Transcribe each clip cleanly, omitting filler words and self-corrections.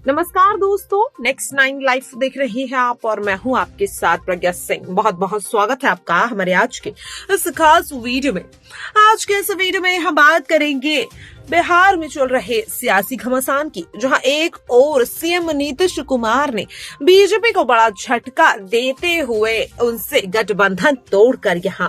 नमस्कार दोस्तों, next 9 life देख रही हैं आप और मैं हूं आपके साथ प्रज्ञा सिंह। बहुत बहुत स्वागत है आपका हमारे आज के इस खास वीडियो में। आज के इस वीडियो में हम बात करेंगे बिहार में चल रहे सियासी घमासान की, जहां एक और सीएम नीतीश कुमार ने बीजेपी को बड़ा झटका देते हुए उनसे गठबंधन तोड़कर यहां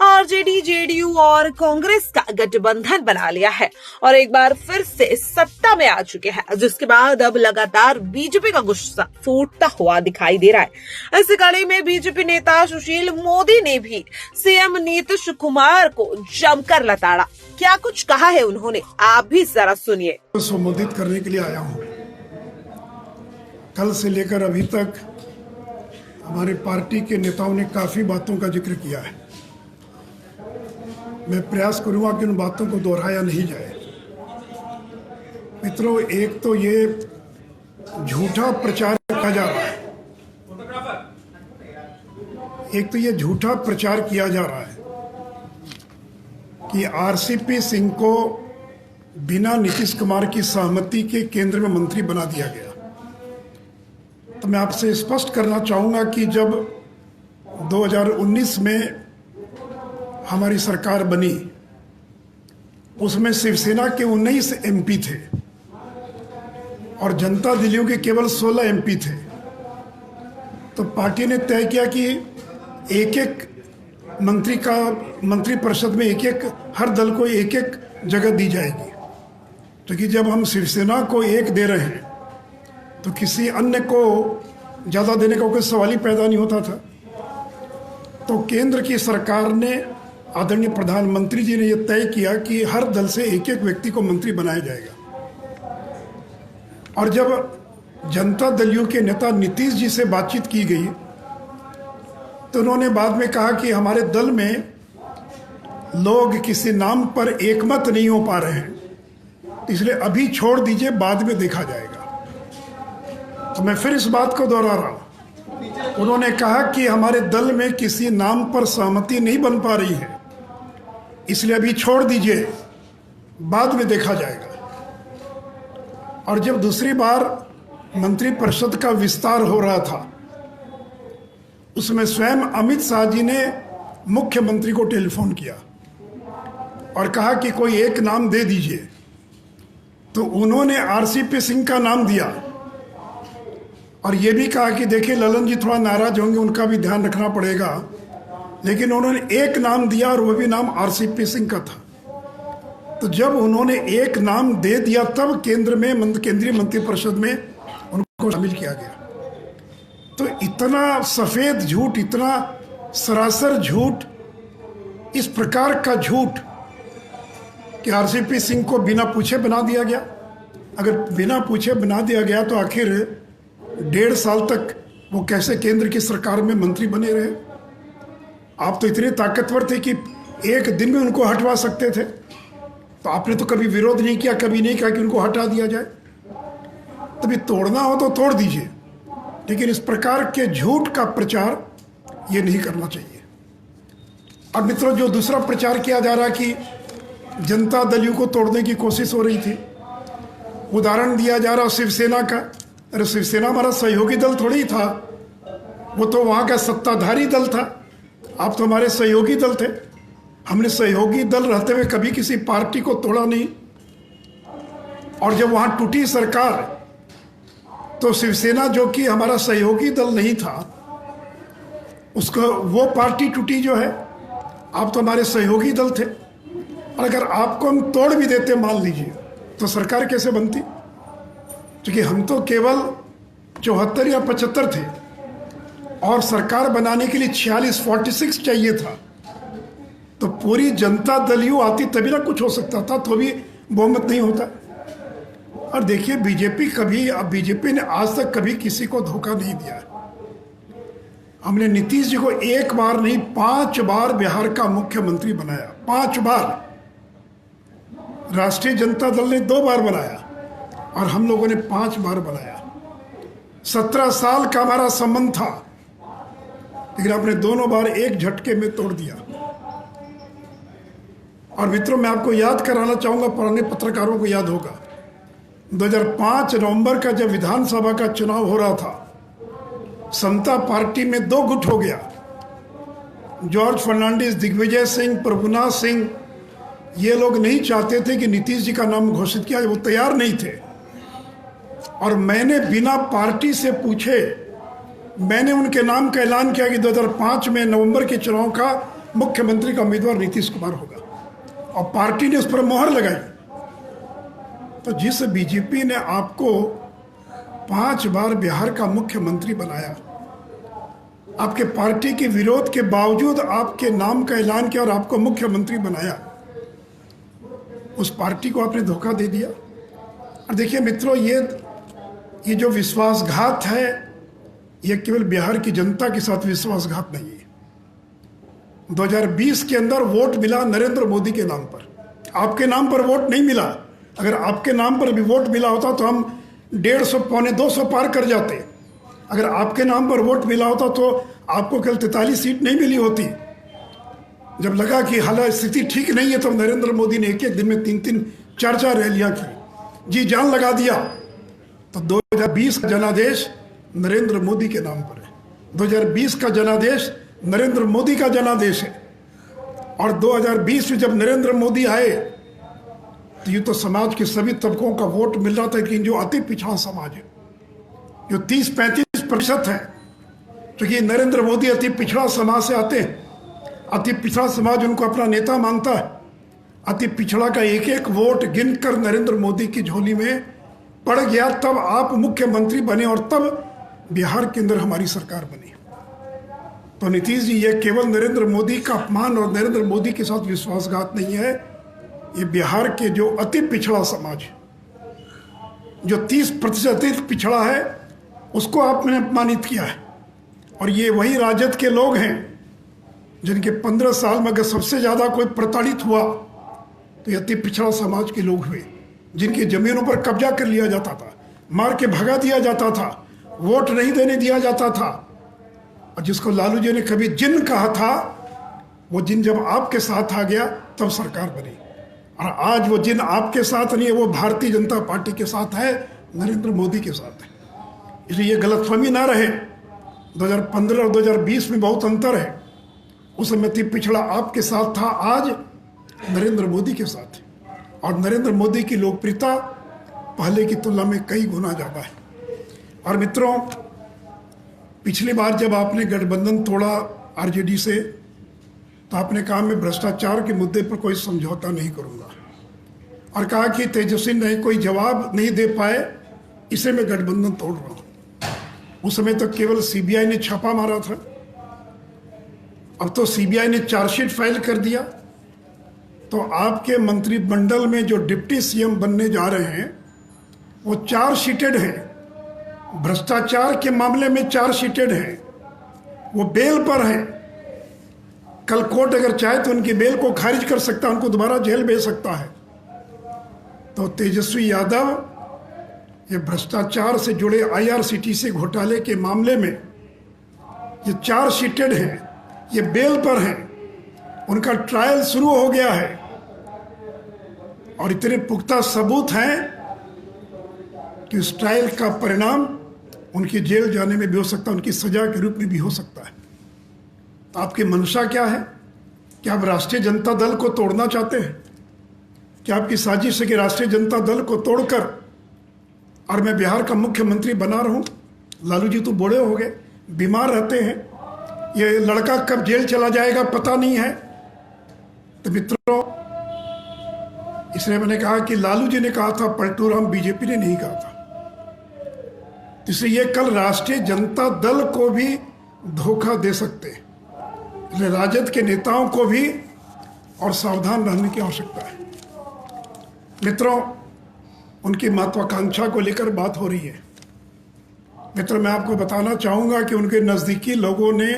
आरजेडी, जेडीयू और कांग्रेस का गठबंधन बना लिया है और एक बार फिर से सत्ता में आ चुके हैं, जिसके बाद अब लगातार बीजेपी का गुस्सा फूटता हुआ दिखाई दे रहा है। इस कड़ी में बीजेपी नेता सुशील मोदी ने भी सीएम नीतीश कुमार को जमकर लताड़ा। क्या कुछ कहा है उन्होंने, आप भी जरा सुनिए। संबोधित करने के लिए आया हूं। कल से लेकर अभी तक हमारे पार्टी के नेताओं ने काफी बातों का जिक्र किया है। मैं प्रयास करूंगा कि उन बातों को दोहराया नहीं जाए। मित्रों, एक तो ये झूठा प्रचार किया जा रहा है, किया जा रहा है कि आरसीपी सिंह को बिना नीतीश कुमार की सहमति के केंद्र में मंत्री बना दिया गया। तो मैं आपसे स्पष्ट करना चाहूंगा कि जब 2019 में हमारी सरकार बनी, उसमें शिवसेना के 19 एमपी थे और जनता दलियों के केवल 16 एमपी थे। तो पार्टी ने तय किया कि एक मंत्री परिषद में हर दल को एक जगह दी जाएगी। तो कि जब हम शिवसेना को एक दे रहे हैं तो किसी अन्य को ज़्यादा देने का कोई सवाल ही पैदा नहीं होता था। तो केंद्र की सरकार ने, आदरणीय प्रधानमंत्री जी ने यह तय किया कि हर दल से एक व्यक्ति को मंत्री बनाया जाएगा। और जब जनता दलियों के नेता नीतीश जी से बातचीत की गई तो उन्होंने बाद में कहा कि हमारे दल में लोग किसी नाम पर एकमत नहीं हो पा रहे हैं, इसलिए अभी छोड़ दीजिए, बाद में देखा जाएगा। तो मैं फिर इस बात को दोहरा रहा हूं। उन्होंने कहा कि हमारे दल में किसी नाम पर सहमति नहीं बन पा रही है, इसलिए अभी छोड़ दीजिए, बाद में देखा जाएगा। और जब दूसरी बार मंत्रिपरिषद का विस्तार हो रहा था, उसमें स्वयं अमित शाह जी ने मुख्यमंत्री को टेलीफोन किया और कहा कि कोई एक नाम दे दीजिए। तो उन्होंने आरसीपी सिंह का नाम दिया और ये भी कहा कि देखिए ललन जी थोड़ा नाराज होंगे, उनका भी ध्यान रखना पड़ेगा, लेकिन उन्होंने एक नाम दिया और वो भी नाम आरसीपी सिंह का था। तो जब उन्होंने एक नाम दे दिया तब केंद्रीय मंत्रिपरिषद में उनको शामिल किया गया। तो इतना सफेद झूठ, इतना सरासर झूठ, इस प्रकार का झूठ कि आरसीपी सिंह को बिना पूछे बना दिया गया। अगर बिना पूछे बना दिया गया तो आखिर 1.5 साल तक वो कैसे केंद्र की सरकार में मंत्री बने रहे? आप तो इतने ताकतवर थे कि एक दिन में उनको हटवा सकते थे। तो आपने तो कभी विरोध नहीं किया, कभी नहीं कहा कि उनको हटा दिया जाए। तभी तोड़ना हो तो तोड़ दीजिए, लेकिन इस प्रकार के झूठ का प्रचार ये नहीं करना चाहिए। अब मित्रों, जो दूसरा प्रचार किया जा रहा कि जनता दलियों को तोड़ने की कोशिश हो रही थी, उदाहरण दिया जा रहा शिवसेना का। अरे शिवसेना हमारा सहयोगी दल थोड़ी था, वो तो वहाँ का सत्ताधारी दल था। आप तो हमारे सहयोगी दल थे। हमने सहयोगी दल रहते हुए कभी किसी पार्टी को तोड़ा नहीं। और जब वहाँ टूटी सरकार तो शिवसेना, जो कि हमारा सहयोगी दल नहीं था, उसको वो पार्टी टूटी जो है। आप तो हमारे सहयोगी दल थे, और अगर आपको हम तोड़ भी देते मान लीजिए, तो सरकार कैसे बनती? क्योंकि हम तो केवल 74 या 75 थे और सरकार बनाने के लिए 46 चाहिए था। तो पूरी जनता दलियों आती तभी ना कुछ हो सकता था, तो भी बहुमत नहीं होता। और देखिए, बीजेपी ने आज तक कभी किसी को धोखा नहीं दिया। हमने नीतीश जी को एक बार नहीं 5 बार बिहार का मुख्यमंत्री बनाया, 5 बार। राष्ट्रीय जनता दल ने 2 बार बनाया और हम लोगों ने 5 बार बनाया। 17 साल का हमारा संबंध था, लेकिन आपने दोनों बार एक झटके में तोड़ दिया। और मित्रों, मैं आपको याद कराना चाहूंगा, पुराने पत्रकारों को याद होगा, 2005 नवंबर का जब विधानसभा का चुनाव हो रहा था, समता पार्टी में दो गुट हो गया। जॉर्ज फर्नांडिस, दिग्विजय सिंह, प्रभुनाथ सिंह, ये लोग नहीं चाहते थे कि नीतीश जी का नाम घोषित किया, वो तैयार नहीं थे। और मैंने बिना पार्टी से पूछे मैंने उनके नाम का ऐलान किया कि 2005 में नवंबर के चुनाव का मुख्यमंत्री का उम्मीदवार नीतीश कुमार होगा, और पार्टी ने उस पर मोहर लगाई। तो जिस बीजेपी ने आपको 5 बार बिहार का मुख्यमंत्री बनाया, आपके पार्टी के विरोध के बावजूद आपके नाम का ऐलान किया और आपको मुख्यमंत्री बनाया, उस पार्टी को आपने धोखा दे दिया। और देखिए मित्रों, ये जो विश्वासघात है, ये केवल बिहार की जनता के साथ विश्वासघात नहीं है। 2020 के अंदर वोट मिला नरेंद्र मोदी के नाम पर, आपके नाम पर वोट नहीं मिला। अगर आपके नाम पर भी वोट मिला होता तो हम 150 पौने 200 पार कर जाते। अगर आपके नाम पर वोट मिला होता तो आपको केवल 43 सीट नहीं मिली होती। जब लगा कि हालांकि स्थिति ठीक नहीं है, तो नरेंद्र मोदी ने एक दिन में 3-3, 4-4 रैलियां की, जी जान लगा दिया। तो 2020 का जनादेश नरेंद्र मोदी के नाम पर है। 2020 का जनादेश नरेंद्र मोदी का जनादेश है। और 2020 में जब नरेंद्र मोदी आए, तो ये तो समाज के सभी तबकों का वोट मिल रहा था, लेकिन जो अति पिछड़ा समाज है, जो 30-35% है, क्योंकि नरेंद्र मोदी अति पिछड़ा समाज से आते हैं, अति पिछड़ा समाज उनको अपना नेता मानता है। अति पिछड़ा का एक एक वोट गिनकर नरेंद्र मोदी की झोली में पड़ गया, तब आप मुख्यमंत्री बने और तब बिहार के अंदर हमारी सरकार बनी। तो नीतीश जी, ये केवल नरेंद्र मोदी का अपमान और नरेंद्र मोदी के साथ विश्वासघात नहीं है, ये बिहार के जो अति पिछड़ा समाज है, जो 30% पिछड़ा है, उसको आपने अपमानित किया है। और ये वही राजद के लोग हैं जिनके 15 साल में अगर सबसे ज़्यादा कोई प्रताड़ित हुआ तो ये अति पिछड़ा समाज के लोग हुए, जिनकी ज़मीनों पर कब्जा कर लिया जाता था, मार के भगा दिया जाता था, वोट नहीं देने दिया जाता था। और जिसको लालू जी ने कभी जिन कहा था, वो जिन जब आपके साथ आ गया तब सरकार बनी। और आज वो जिन आपके साथ नहीं है, वो भारतीय जनता पार्टी के साथ है, नरेंद्र मोदी के साथ है। इसलिए ये गलतफहमी ना रहे, 2015 और 2020 में बहुत अंतर है। उस समय अति पिछड़ा आपके साथ था, आज नरेंद्र मोदी के साथ है। और नरेंद्र मोदी की लोकप्रियता पहले की तुलना में कई गुना ज़्यादा है। और मित्रों, पिछली बार जब आपने गठबंधन तोड़ा आरजेडी से, तो आपने कहा मैं भ्रष्टाचार के मुद्दे पर कोई समझौता नहीं करूंगा, और कहा कि तेजस्वी ने कोई जवाब नहीं दे पाए, इसे मैं गठबंधन तोड़ रहा हूं। उस समय तो केवल सीबीआई ने छापा मारा था, अब तो सीबीआई ने चार्जशीट फाइल कर दिया। तो आपके मंत्रिमंडल में जो डिप्टी सीएम बनने जा रहे हैं, वो चार्जशीटेड हैं, भ्रष्टाचार के मामले में चार्जशीटेड हैं, वो बेल पर हैं। कल कोर्ट अगर चाहे तो उनकी बेल को खारिज कर सकता है, उनको दोबारा जेल भेज सकता है। तो तेजस्वी यादव ये भ्रष्टाचार से जुड़े IRCTC घोटाले के मामले में ये चार्जशीटेड हैं, ये बेल पर हैं, उनका ट्रायल शुरू हो गया है। और इतने पुख्ता सबूत हैं कि उस ट्रायल का परिणाम उनकी जेल जाने में भी हो सकता है, उनकी सजा के रूप में भी हो सकता है। तो आपकी मंशा क्या है? क्या आप राष्ट्रीय जनता दल को तोड़ना चाहते हैं? क्या आपकी साजिश है कि राष्ट्रीय जनता दल को तोड़कर और मैं बिहार का मुख्यमंत्री बना रहूं? लालू जी तो बूढ़े हो गए, बीमार रहते हैं, ये लड़का कब जेल चला जाएगा पता नहीं है। तो मित्रों, इसलिए मैंने कहा कि लालू जी ने कहा था पलटू राम, बीजेपी ने नहीं कहा था। इसलिए ये कल राष्ट्रीय जनता दल को भी धोखा दे सकते हैं, इसलिए राजद के नेताओं को भी और सावधान रहने की आवश्यकता है। मित्रों, उनकी महत्वाकांक्षा को लेकर बात हो रही है। मित्रों, मैं आपको बताना चाहूँगा कि उनके नज़दीकी लोगों ने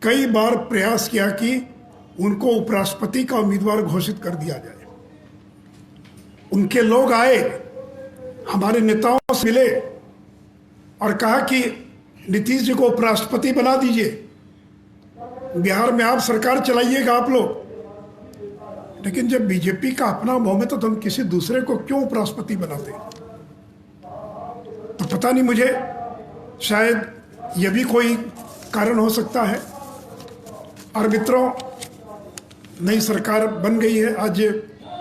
कई बार प्रयास किया कि उनको उपराष्ट्रपति का उम्मीदवार घोषित कर दिया जाए। उनके लोग आए, हमारे नेताओं से मिले और कहा कि नीतीश जी को उपराष्ट्रपति बना दीजिए, बिहार में आप सरकार चलाइएगा आप लोग। लेकिन जब बीजेपी का अपना बहुमत है तो हम किसी दूसरे को क्यों उपराष्ट्रपति बनाते? तो पता नहीं, मुझे शायद यह भी कोई कारण हो सकता है। और मित्रों, नई सरकार बन गई है, आज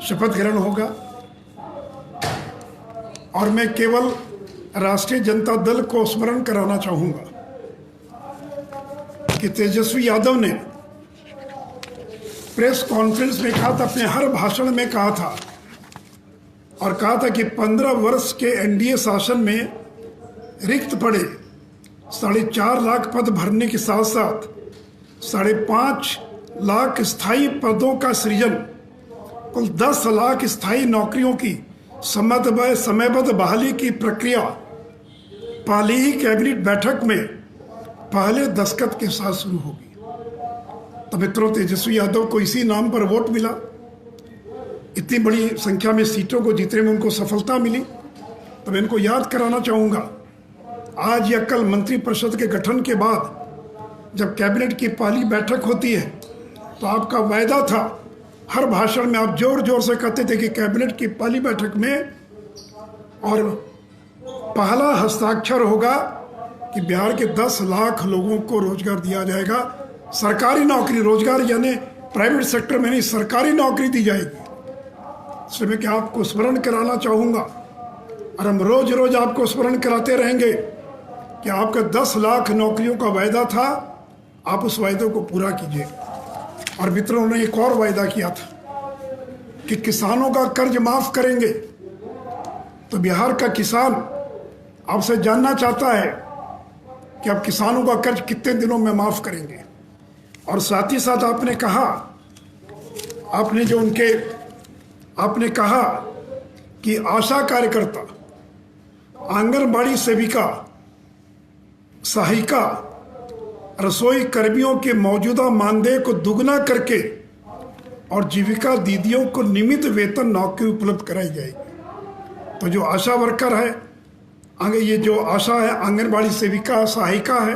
शपथ ग्रहण होगा और मैं केवल राष्ट्रीय जनता दल को स्मरण कराना चाहूँगा कि तेजस्वी यादव ने प्रेस कॉन्फ्रेंस में कहा था, अपने हर भाषण में कहा था और कहा था कि 15 वर्ष के एनडीए शासन में रिक्त पड़े 4.5 लाख पद भरने के साथ साथ 5.5 लाख स्थायी पदों का सृजन, कुल 10 लाख स्थायी नौकरियों की समयबद्ध बहाली की प्रक्रिया पहली ही कैबिनेट बैठक में पहले दस्तखत के साथ शुरू होगी। तो मित्रों, तेजस्वी यादव को इसी नाम पर वोट मिला, इतनी बड़ी संख्या में सीटों को जीतने में उनको सफलता मिली। तो मैं इनको याद कराना चाहूँगा, आज या कल मंत्रिपरिषद के गठन के बाद जब कैबिनेट की पहली बैठक होती है तो आपका वायदा था, हर भाषण में आप जोर जोर से कहते थे कि कैबिनेट की पहली बैठक में और पहला हस्ताक्षर होगा कि बिहार के 10 लाख लोगों को रोजगार दिया जाएगा। सरकारी नौकरी, रोजगार यानी प्राइवेट सेक्टर में नहीं, सरकारी नौकरी दी जाएगी। इसलिए मैं क्या आपको स्मरण कराना चाहूँगा और हम रोज रोज आपको स्मरण कराते रहेंगे कि आपका 10 लाख नौकरियों का वायदा था, आप उस वायदे को पूरा कीजिए। और मित्रों ने एक और वायदा किया था कि किसानों का कर्ज माफ करेंगे। तो बिहार का किसान आपसे जानना चाहता है कि आप किसानों का कर्ज कितने दिनों में माफ करेंगे। और साथ ही साथ आपने कहा कि आशा कार्यकर्ता, आंगनबाड़ी सेविका, सहायिका, रसोई कर्मियों के मौजूदा मानदेय को दुगना करके और जीविका दीदियों को नियमित वेतन नौकरी उपलब्ध कराई जाएगी। तो जो आशा वर्कर है, ये जो आशा है, आंगनबाड़ी सेविका, सहायिका है,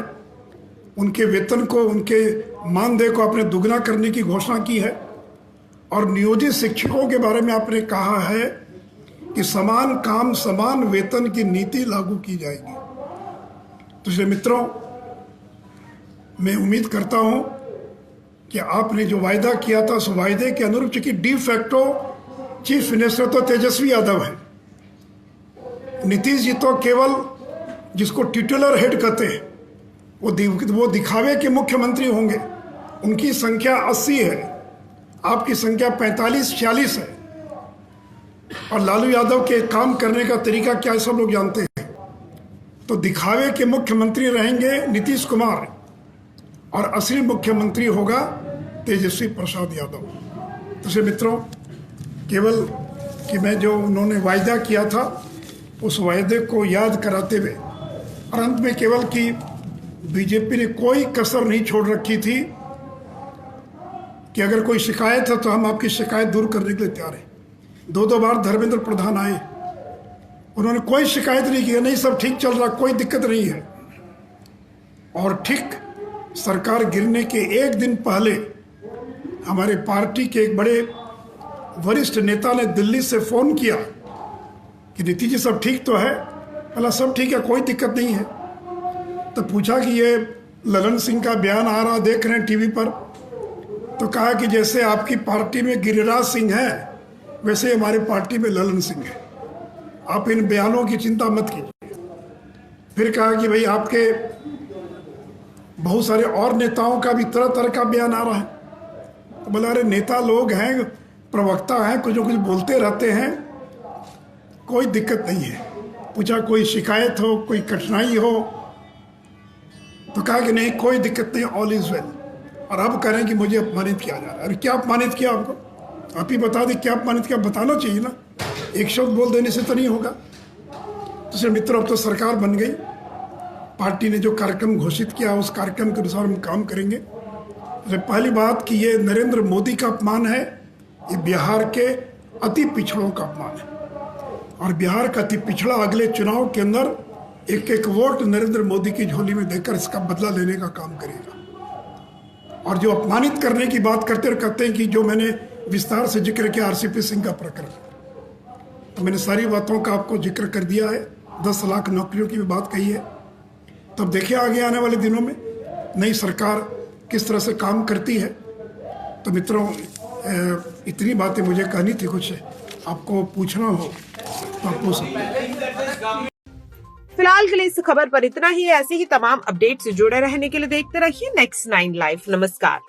उनके वेतन को, उनके मानदेय को आपने दुगना करने की घोषणा की है। और नियोजित शिक्षकों के बारे में आपने कहा है कि समान काम समान वेतन की नीति लागू की जाएगी। तो इसलिए मित्रों, मैं उम्मीद करता हूं कि आपने जो वायदा किया था उस वायदे के अनुरूप, चूंकि डी फैक्टो चीफ मिनिस्टर तो तेजस्वी यादव है, नीतीश जी तो केवल जिसको टिटुलर हेड कहते हैं वो दिखावे के मुख्यमंत्री होंगे। उनकी संख्या 80 है, आपकी संख्या 45-46 है। और लालू यादव के काम करने का तरीका क्या है सब लोग जानते हैं। तो दिखावे के मुख्यमंत्री रहेंगे नीतीश कुमार और असली मुख्यमंत्री होगा तेजस्वी प्रसाद यादव। तो मित्रों, केवल कि मैं जो उन्होंने वायदा किया था उस वायदे को याद कराते हुए, और अंत में केवल कि बीजेपी ने कोई कसर नहीं छोड़ रखी थी कि अगर कोई शिकायत है तो हम आपकी शिकायत दूर करने के लिए तैयार हैं। 2 बार धर्मेंद्र प्रधान आए, उन्होंने कोई शिकायत नहीं की, नहीं सब ठीक चल रहा, कोई दिक्कत नहीं है। और ठीक सरकार गिरने के एक दिन पहले हमारे पार्टी के एक बड़े वरिष्ठ नेता ने दिल्ली से फ़ोन किया कि नीतीश जी सब ठीक तो है? बोला सब ठीक है, कोई दिक्कत नहीं है। तो पूछा कि ये ललन सिंह का बयान आ रहा देख रहे हैं टीवी पर, तो कहा कि जैसे आपकी पार्टी में गिरिराज सिंह है वैसे हमारे पार्टी में ललन सिंह है, आप इन बयानों की चिंता मत कीजिए। फिर कहा कि भाई आपके बहुत सारे और नेताओं का भी तरह तरह का बयान आ रहा है। तो बोला अरे नेता लोग हैं, प्रवक्ता हैं, कुछ न कुछ बोलते रहते हैं, कोई दिक्कत नहीं है। पूछा कोई शिकायत हो, कोई कठिनाई हो? तो कहा कि नहीं कोई दिक्कत नहीं, ऑल इज वेल। और अब कह रहे हैं कि मुझे अपमानित किया जा रहा है। अरे क्या अपमानित किया आपको? आप ही बता दें क्या अपमानित किया, बताना चाहिए ना, एक शब्द बोल देने से तो नहीं होगा। तो सिर्फ मित्रों, अब तो सरकार बन गई, पार्टी ने जो कार्यक्रम घोषित किया उस कार्यक्रम के अनुसार हम काम करेंगे। पहली बात कि ये नरेंद्र मोदी का अपमान है, ये बिहार के अति पिछड़ों का अपमान है। और बिहार का अति पिछड़ा अगले चुनाव के अंदर एक एक वोट नरेंद्र मोदी की झोली में देकर इसका बदला लेने का काम करेगा। और जो अपमानित करने की बात करते और कहते हैं कि जो मैंने विस्तार से जिक्र किया आरसीपी सिंह का प्रकरण, तो मैंने सारी बातों का आपको जिक्र कर दिया है। 10 लाख नौकरियों की भी बात कही है। तब देखिए आगे आने वाले दिनों में नई सरकार किस तरह से काम करती है। तो मित्रों, इतनी बातें मुझे कहनी थी। कुछ आपको पूछना हो तो आप पूछ सकते हैं। फिलहाल के लिए इस खबर पर इतना ही। ऐसे ही तमाम अपडेट से जुड़े रहने के लिए देखते रहिए नेक्स्ट 9 लाइव। नमस्कार।